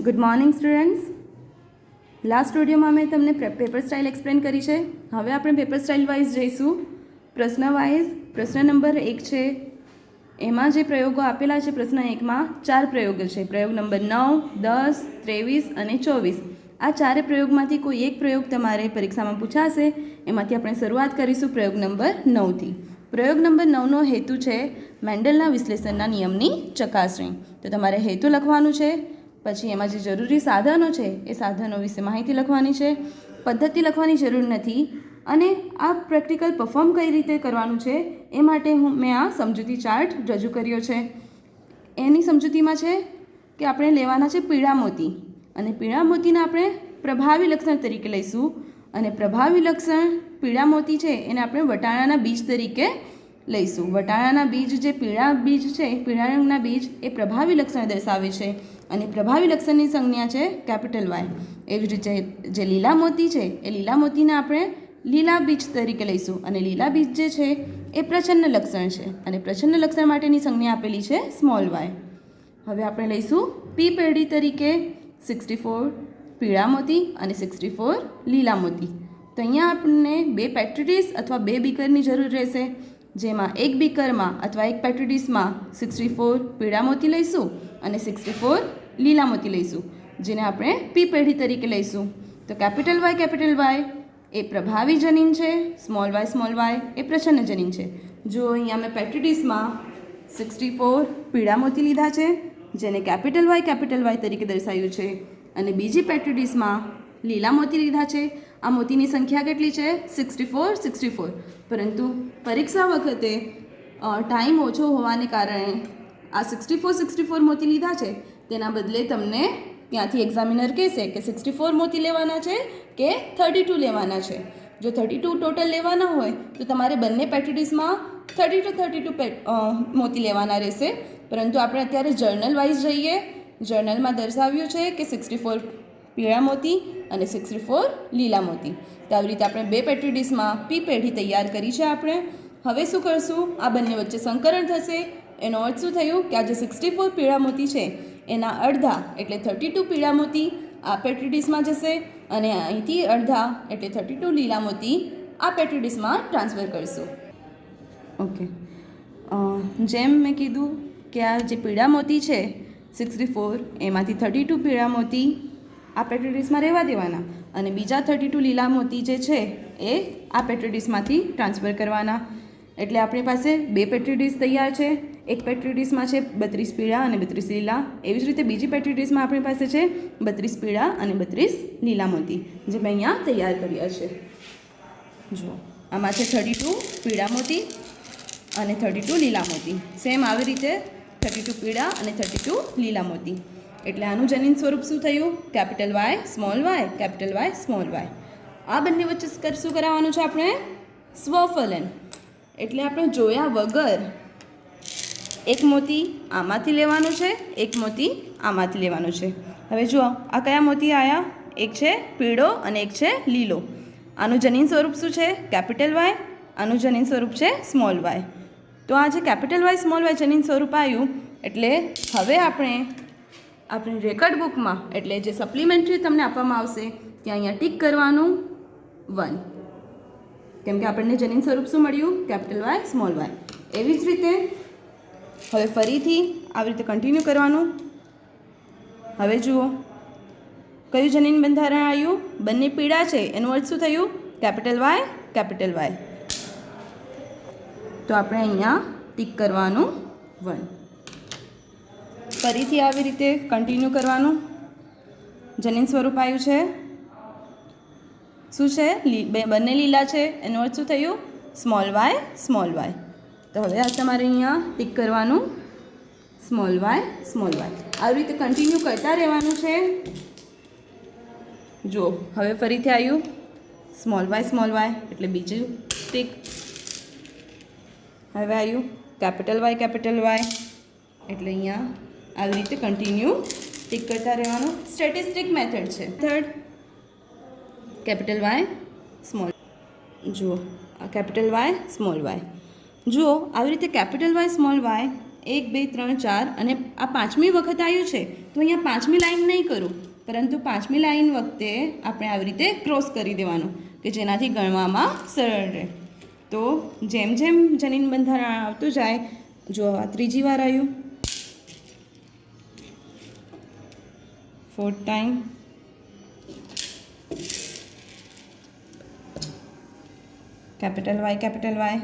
Good morning students. Last વિડીયોમાં મેં તમને પેપર સ્ટાઇલ એક્સપ્લેન કરી છે. હવે આપણે પેપર સ્ટાઇલ વાઇઝ જઈશું. પ્રશ્ન વાઇઝ પ્રશ્ન નંબર 1 છે, એમાં જે પ્રયોગો આપેલા છે પ્રશ્ન 1માં 4 પ્રયોગો છે. પ્રયોગ નંબર 9, 10, 23 અને 24. આ ચારે પ્રયોગમાંથી કોઈ એક પ્રયોગ તમારે પરીક્ષામાં પૂછાશે. એમાંથી આપણે શરૂઆત કરીશું પ્રયોગ નંબર 9થી. પ્રયોગ નંબર 9નો હેતુ છે મેન્ડલના વિશ્લેષણના નિયમની ચકાસણી. તો તમારે હેતુ લખવાનું છે, પછી એમાં જે જરૂરી સાધનો છે એ સાધનો વિશે માહિતી લખવાની છે. પદ્ધતિ લખવાની જરૂર નથી. અને આ પ્રેક્ટિકલ પરફોર્મ કઈ રીતે કરવાનું છે એ માટે મેં આ સમજૂતી ચાર્ટ રજૂ કર્યો છે. એની સમજૂતીમાં છે કે આપણે લેવાના છે પીળા મોતી, અને પીળા મોતીને આપણે પ્રભાવી લક્ષણ તરીકે લઈશું. અને પ્રભાવી લક્ષણ પીળા મોતી છે એને આપણે વટાણાના બીજ તરીકે લઈશું. વટાણાના બીજ જે પીળા બીજ છે, પીળા રંગના બીજ એ પ્રભાવી લક્ષણ દર્શાવે છે, અને પ્રભાવી લક્ષણની સંજ્ઞા છે કેપિટલ વાય. એવી જ રીતે જે લીલા મોતી છે એ લીલા મોતીને આપણે લીલા બીજ તરીકે લઈશું, અને લીલા બીજ જે છે એ પ્રચ્છન્ન લક્ષણ છે, અને પ્રચ્છન્ન લક્ષણ માટેની સંજ્ઞા આપેલી છે સ્મોલ વાય. હવે આપણે લઈશું પી પેઢી તરીકે 64 પીળા મોતી અને 64 લીલા મોતી. તો અહીંયા આપણને 2 પેટ્રી ડીશ અથવા 2 બીકરની જરૂર રહેશે, જેમાં એક બીકરમાં અથવા એક પેટ્રી ડીશમાં 64 પીળા મોતી લઈશું અને 64 લીલા મોતી લઈશું, જેને આપણે પી પેઢી તરીકે લઈશું. તો કેપિટલ વાય એ પ્રભાવી જનીન છે, સ્મોલ વાય એ પ્રચ્છન્ન જનીન છે. જો અહીંયા મેં પેટ્રી ડીશમાં 64 પીળા મોતી લીધા છે, જેને કેપિટલ વાય તરીકે દર્શાવ્યું છે, અને બીજી પેટ્રી ડીશમાં લીલા મોતી લીધા છે. આ મોતીની સંખ્યા કેટલી છે? 64. પરંતુ પરીક્ષા વખતે ટાઈમ ઓછો હોવાને કારણે આ 64 મોતી લીધા છે, તેના બદલે તમને ત્યાંથી એક્ઝામિનર કહેશે કે 64 મોતી લેવાના છે કે 32 લેવાના છે. જો 32 ટોટલ લેવાના હોય તો તમારે બંને પેટ્રી ડીશમાં 32 મોતી લેવાના રહેશે. પરંતુ આપણે અત્યારે જર્નલ વાઇઝ જઈએ. જર્નલમાં દર્શાવ્યું છે કે 64 પીળા મોતી અને 64 લીલા મોતી. તો આવી રીતે આપણે 2 પેટ્રી ડીશમાં પી પેઢી તૈયાર કરી છે આપણે. હવે શું કરશું? આ બંને વચ્ચે સંકરણ થશે. એનો અર્થ શું થયું કે આ જે 64 પીળા મોતી છે એના અડધા એટલે 32 પીળા મોતી આ પેટ્રી ડીશમાં જશે, અને અહીંથી અડધા એટલે 32 લીલા મોતી આ પેટ્રી ડીશમાં ટ્રાન્સફર કરીશું. ઓકે, જેમ મેં કીધું કે આ જે પીળા મોતી છે 64, એમાંથી 32 પીળા મોતી આ પેટ્રી ડીશમાં રહેવા દેવાના, અને બીજા 32 લીલા મોતી જે છે એ આ પેટ્રી ડીશમાંથી ટ્રાન્સફર કરવાના. એટલે આપણી પાસે 2 પેટ્રી ડીશ તૈયાર છે. એક પેટ્રી ડીશમાં છે 32 પીળા અને 32 લીલા. એવી જ રીતે બીજી પેટ્રી ડીશમાં આપણી પાસે છે 32 પીળા અને 32 લીલા મોતી, જે મેં અહીંયા તૈયાર કર્યા છે. જુઓ, આમાં છે 32 પીળા મોતી અને 32 લીલા મોતી. સેમ આવી રીતે 32 પીળા અને 32 લીલા મોતી. એટલે આનું જનીન સ્વરૂપ શું થયું? Capital Y small Y. આ બંને વચ્ચે શું કરાવવાનું છે આપણે? સ્વફલન. એટલે આપણે જોયા વગર એક મોતી આમાંથી લેવાનું છે, એક મોતી આમાંથી લેવાનું છે. હવે જુઓ, આ કયા મોતી આવ્યા? એક છે પીળો અને એક છે લીલો. આનું જનીન સ્વરૂપ શું છે? Capital Y. આનું જનીન સ્વરૂપ છે સ્મોલ વાય. તો આ જે કેપિટલ વાય સ્મોલ વાય જનીન સ્વરૂપ આવ્યું, એટલે હવે આપણે રેકર્ડ બુકમાં એટલે જે સપ્લિમેન્ટરી તમને આપવામાં આવશે ત્યાં અહીંયા ટીક કરવાનું 1, કેમ કે આપણને જનીન સ્વરૂપ શું મળ્યું? Capital Y small Y. એવી જ રીતે હવે ફરીથી આવી રીતે કન્ટિન્યુ કરવાનું. હવે જુઓ, કયું જનીન બંધારણ આવ્યું? બંને પીળા છે, એનું અર્થ શું થયું? Capital Y. તો આપણે અહીંયા ટીક કરવાનું 1. ફરીથી આવી રીતે કન્ટિન્યુ કરવાનું. જનીન સ્વરૂપ આવ્યું છે શું છે? બંને લીલા છે, એનું અર્થ શું થયું? Small Y. તો હવે આ તમારે અહીંયા ટીક કરવાનું સ્મોલ વાય. આવી રીતે કન્ટિન્યુ કરતા રહેવાનું છે. જુઓ, હવે ફરીથી આવ્યું સ્મોલ વાય એટલે બીજું ટીક. હવે આવ્યું કેપિટલ વાય એટલે અહીંયા આવી રીતે કન્ટિન્યુ ટીક કરતા રહેવાનું. સ્ટેટિસ્ટિક મેથડ છે. Third capital Y small. જુઓ, આ કેપિટલ વાય સ્મોલ વાય. જુઓ, આવી રીતે કેપિટલ વાય સ્મોલ વાય 1, 2, 3, 4 અને આ 5મી વખત આવ્યું છે તો અહીંયા 5મી લાઈન નહીં કરું, પરંતુ 5મી લાઈન વખતે આપણે આવી રીતે ક્રોસ કરી દેવાનું કે જેનાથી ગણવામાં સરળ રહે. તો જેમ જેમ જનીન બંધારણ આવતું જાય, જો આ 3જી વાર આવ્યું, 4th ટાઈમ, કેપિટલ વાય.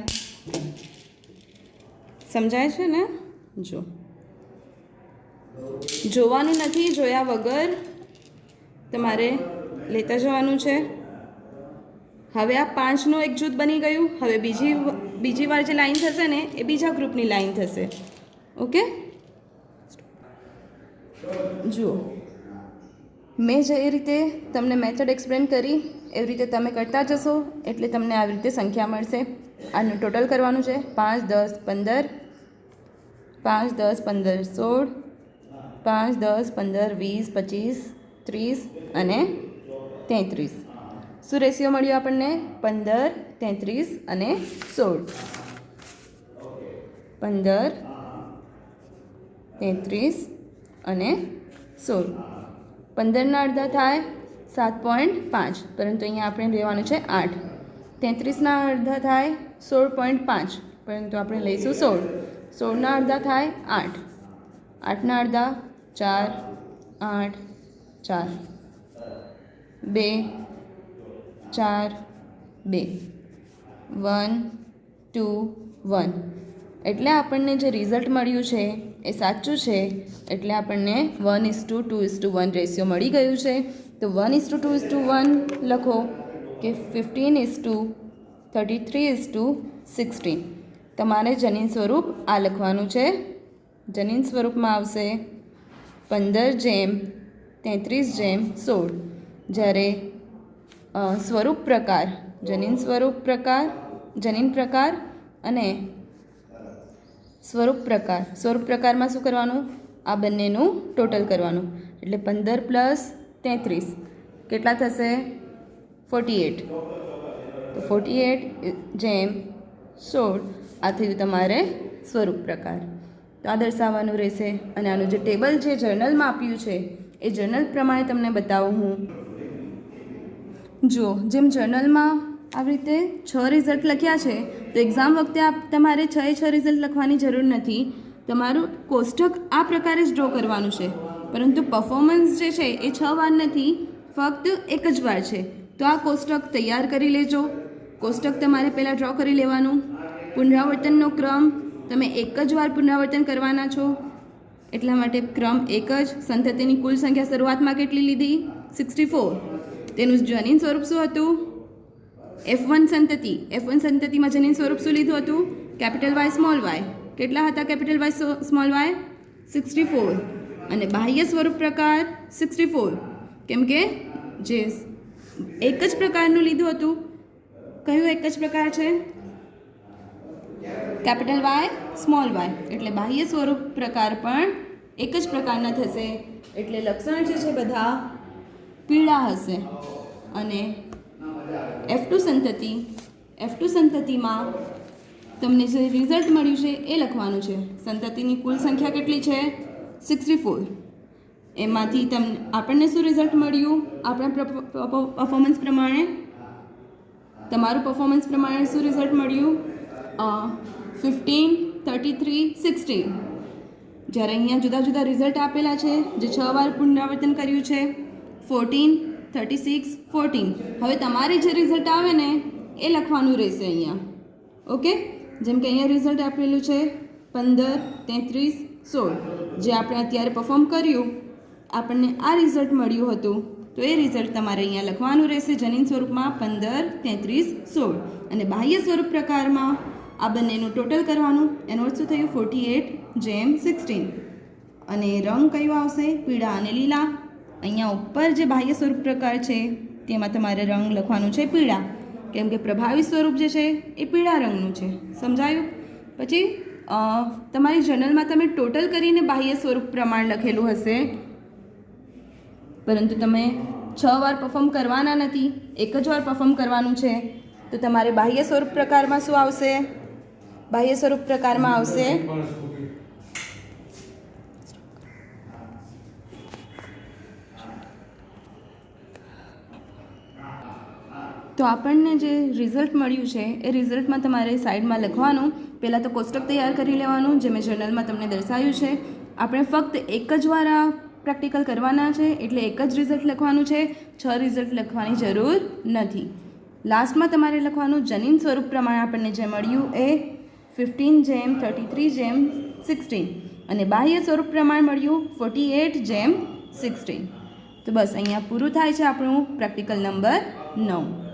સમજાય છે ને? જો જોવાનું નથી, જોયા વગર તમારે લેતા જવાનું છે. હવે આ 5નું એક જૂથ બની ગયું. હવે બીજી વાર જે લાઈન થશે ને એ બીજા ગ્રુપની લાઈન થશે. ઓકે, જુઓ મેં જે રીતે તમને મેથડ એક્સપ્લેન કરી એવી રીતે તમે કરતા જશો એટલે તમને આવી રીતે સંખ્યા મળશે. આનું ટોટલ કરવાનું છે. 5, 10, 15, 5, 10, 15, 16, 5, 10, 15, 20, 25, 30 અને 33. શું રેશિયો મળ્યો આપણને? 15, 33 અને 16. 15, 33 અને 16. 15ના અડધા થાય 7.5, પરંતુ અહીંયા આપણે લેવાનું છે 8. 33ના અડધા થાય 16.5, પરંતુ આપણે લઈશું 16. 16ના અડધા થાય 8. 8ના અડધા 4, 8, 4, 2, 4, 2, 1, 2, 1. એટલે આપણને જે રિઝલ્ટ મળ્યું છે એ સાચું છે. એટલે આપણને 1:2:1 રેશિયો મળી ગયું છે. તો 1:2:1 લખો કે 15:33:16. તમારે જનીન સ્વરૂપ આ લખવાનું છે. જનીન સ્વરૂપમાં આવશે 15:33:16. જ્યારે સ્વરૂપ પ્રકાર, જનીન પ્રકાર અને સ્વરૂપ પ્રકારમાં શું કરવાનું? આ બંનેનું ટોટલ કરવાનું. એટલે 15 + 33 કેટલા થશે? 48. તો 48:16 આ થયું તમારે સ્વરૂપ પ્રકાર. તો આ દર્શાવવાનું રહેશે. અને આનું જે ટેબલ જે જર્નલમાં આપ્યું છે એ જર્નલ પ્રમાણે તમને બતાવું હું. જો જેમ જર્નલમાં આવી રીતે 6 રિઝલ્ટ લખ્યા છે, તો એક્ઝામ વખતે તમારે 6 રિઝલ્ટ લખવાની જરૂર નથી. તમારું કોષ્ટક આ પ્રકારે જ ડ્રો કરવાનું છે. પરંતુ પરફોર્મન્સ જે છે એ 6 વાર નથી, ફક્ત એક જ વાર છે. તો આ કોષ્ટક તૈયાર કરી લેજો. કોષ્ટક તમારે પહેલાં ડ્રો કરી લેવાનું. પુનરાવર્તનનો ક્રમ તમે એક જ વાર પુનરાવર્તન કરવાના છો, એટલા માટે ક્રમ એક જ. સંતતિની કુલ સંખ્યા શરૂઆતમાં કેટલી લીધી? 64. તેનું જનીન સ્વરૂપ શું હતું? F1 સંતતિ. F1 સંતતિમાં જનીન સ્વરૂપ શું લીધું હતું? Capital Y small Y. કેટલા હતા કેપિટલ વાય સ્મોલ વાય? 64. અને બાહ્ય સ્વરૂપ પ્રકાર 64, કેમ કે જે એક જ પ્રકારનું લીધું હતું. કયું એક જ પ્રકાર છે? Capital Y small Y. એટલે બાહ્ય સ્વરૂપ પ્રકાર પણ એક જ પ્રકારના થશે. એટલે લક્ષણ જે છે બધા પીળા હશે. અને F2 સંતતિમાં તમને જે રિઝલ્ટ મળ્યું છે એ લખવાનું છે. સંતતિની કુલ સંખ્યા કેટલી છે? 64. એમાંથી આપણને શું રિઝલ્ટ મળ્યું? આપણા પરફોર્મન્સ પ્રમાણે, તમારું પરફોર્મન્સ પ્રમાણે શું રિઝલ્ટ મળ્યું? 15, 33, 16. જ્યારે અહીંયા જુદા જુદા રિઝલ્ટ આપેલા છે, જે 6 વાર પુનરાવર્તન કર્યું છે. 14, 36, 14. હવે તમારે જે રિઝલ્ટ આવે ને એ લખવાનું રહેશે અહીંયા. ઓકે, જેમ કે અહીંયા રિઝલ્ટ આપેલું છે 15, 33, 16. જે આપણે અત્યારે પરફોર્મ કર્યું, આપણને આ રિઝલ્ટ મળ્યું હતું. તો એ રિઝલ્ટ તમારે અહીંયા લખવાનું રહેશે જનીન સ્વરૂપમાં 15, 33, 16. અને બાહ્ય સ્વરૂપ પ્રકારમાં આ બંનેનું ટોટલ કરવાનું. એનો અર્થ શું થયું? 48:16. અને રંગ કયો આવશે? પીળા અને લીલા. અહીંયા ઉપર જે બાહ્ય સ્વરૂપ પ્રકાર છે તેમાં તમારે રંગ લખવાનું છે પીળા, કેમ કે પ્રભાવી સ્વરૂપ જે છે એ પીળા રંગનું છે. સમજાયું? પછી તમારી જર્નલમાં તમે ટોટલ કરીને બાહ્ય સ્વરૂપ પ્રમાણ લખેલું હશે, પરંતુ તમે 6 વાર પરફોર્મ કરવાના નથી, એક જ વાર પરફોર્મ કરવાનું છે. તો તમારે બાહ્ય સ્વરૂપ પ્રકારમાં શું આવશે? બાહ્ય સ્વરૂપ પ્રકારમાં આવશે તો આપણને જે રિઝલ્ટ મળ્યું છે એ રિઝલ્ટમાં તમારે સાઈડમાં લખવાનું. પહેલાં તો કોષ્ટક તૈયાર કરી લેવાનું, જે મેં જર્નલમાં તમને દર્શાવ્યું છે. આપણે ફક્ત એક જ વાર આ પ્રેક્ટિકલ કરવાના છે, એટલે એક જ રિઝલ્ટ લખવાનું છે, 6 રિઝલ્ટ લખવાની જરૂર નથી. લાસ્ટમાં તમારે લખવાનું જનીન સ્વરૂપ પ્રમાણે આપણને જે મળ્યું એ 15:33:16 અને બાહ્ય સ્વરૂપ પ્રમાણે મળ્યું 48:16. તો બસ અહીંયા પૂરું થાય છે આપણું પ્રેક્ટિકલ નંબર 9.